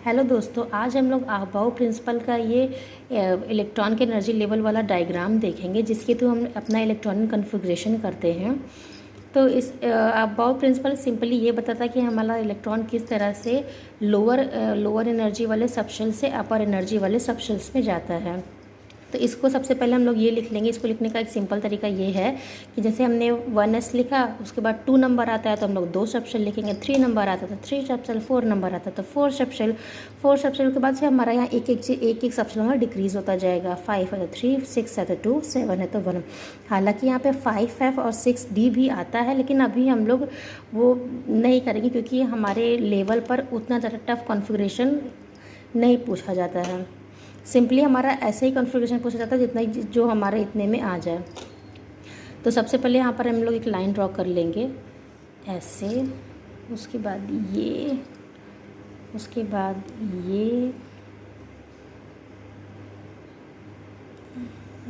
Hello दोस्तों, आज हम लोग अबाउ प्रिंसिपल का ये इलेक्ट्रॉन के एनर्जी लेवल वाला डायग्राम देखेंगे जिसके थ्रू हम अपना इलेक्ट्रॉनिक कन्फिग्रेशन करते हैं। तो इस अबाउ प्रिंसिपल सिंपली ये बताता है कि हमारा इलेक्ट्रॉन किस तरह से लोअर एनर्जी वाले सबशेल से अपर एनर्जी वाले सबशेल्स में जाता है। तो इसको सबसे पहले हम लोग ये लिख लेंगे। इसको लिखने का एक सिंपल तरीका ये है कि जैसे हमने 1s लिखा, उसके बाद 2 नंबर आता है तो हम लोग 2 सबशेल लिखेंगे, 3 नंबर आता है तो 3 सबशेल, 4 नंबर आता है तो 4 सबशेल। 4 सबशेल के बाद से हमारा यहाँ एक एक सबशेल हमारा डिक्रीज़ होता जाएगा। 5 है तो 3, 6 है तो 2, 7 है तो 1। हालांकि यहाँ पे 5F और 6D भी आता है, लेकिन अभी हम लोग वो नहीं करेंगे क्योंकि हमारे लेवल पर उतना ज़्यादा टफ कॉन्फ़िगरेशन नहीं पूछा जाता है। सिंपली हमारा ऐसे ही कॉन्फ़िगरेशन पूछा जाता है जितना जो हमारे इतने में आ जाए। तो सबसे पहले यहाँ पर हम लोग एक लाइन ड्रॉ कर लेंगे ऐसे, उसके बाद ये, उसके बाद ये,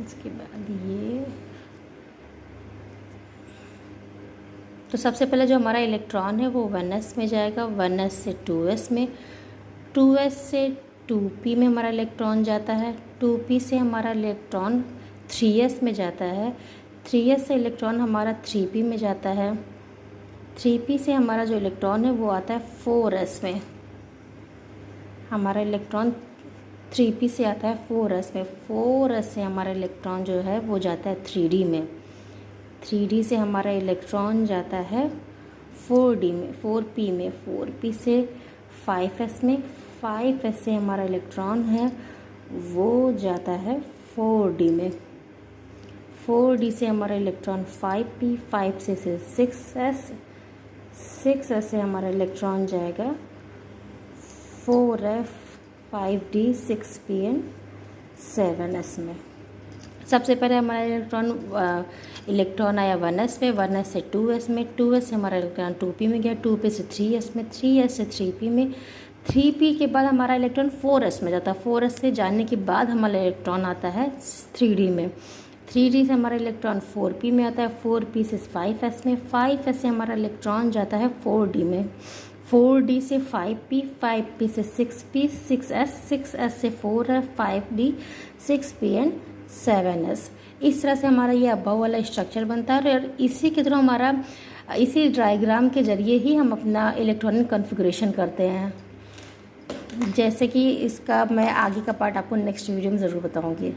उसके बाद ये। तो सबसे पहले जो हमारा इलेक्ट्रॉन है वो 1s में जाएगा, 1s से 2s में, 2s से 2p में हमारा इलेक्ट्रॉन जाता है, 2p से हमारा इलेक्ट्रॉन 3s में जाता है, 3s से इलेक्ट्रॉन हमारा 3p में जाता है, 3p से हमारा जो इलेक्ट्रॉन है वो आता है 4s में। हमारा इलेक्ट्रॉन 3p से आता है 4s में, 4s से हमारा इलेक्ट्रॉन जो है वो जाता है 3d में, 3d से हमारा इलेक्ट्रॉन जाता है 4d में, 4p में, 4p से 5s में, 5s से हमारा इलेक्ट्रॉन है वो जाता है 4d में, 4d से हमारा इलेक्ट्रॉन 5p, 5 से 6s, 6s से हमारा इलेक्ट्रॉन जाएगा 4f, 5d, 6p and 7s में। सबसे पहले हमारा इलेक्ट्रॉन आया 1s में, 1s से 2s में, 2s से हमारा इलेक्ट्रॉन 2p में गया, 2p से 3s में, 3s से 3p में, 3p के बाद हमारा इलेक्ट्रॉन 4s में जाता है, 4s से जाने के बाद हमारा इलेक्ट्रॉन आता है 3d में, 3d से हमारा इलेक्ट्रॉन 4p में आता है, 4p से 5s में, 5s से हमारा इलेक्ट्रॉन जाता है 4d में, 4d से 5p, 5p से 6p, 6s, 6s से 4f, 5d, 6p and 7s। इस तरह से हमारा ये अबाउ वाला स्ट्रक्चर बनता है और इसी के थ्रू हमारा इसी डायग्राम के ज़रिए ही हम अपना इलेक्ट्रॉनिक कॉन्फ़िगरेशन करते हैं। जैसे कि इसका मैं आगे का पार्ट आपको नेक्स्ट वीडियो में ज़रूर बताऊंगी।